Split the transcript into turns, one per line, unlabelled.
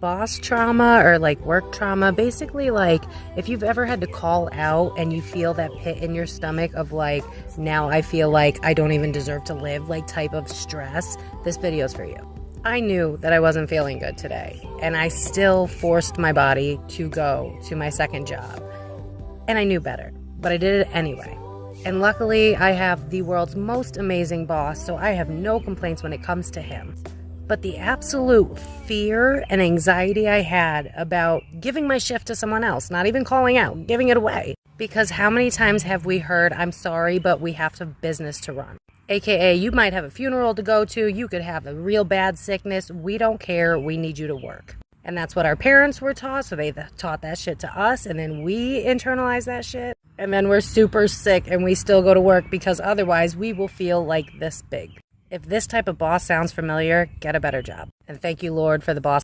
boss trauma or like work trauma, basically like if you've ever had to call out and you feel that pit in your stomach of like, now I feel like I don't even deserve to live, like type of stress, this video's for you. I knew that I wasn't feeling good today, and I still forced my body to go to my second job. And I knew better, but I did it anyway. And luckily, I have the world's most amazing boss, so I have no complaints when it comes to him. But the absolute fear and anxiety I had about giving my shift to someone else, not even calling out, giving it away. Because how many times have we heard, I'm sorry, but we have business to run? AKA, you might have a funeral to go to, you could have a real bad sickness, we don't care, we need you to work. And that's what our parents were taught, so they taught that shit to us, and then we internalize that shit. And then we're super sick and we still go to work because otherwise we will feel like this big. If this type of boss sounds familiar, get a better job. And thank you, Lord, for the boss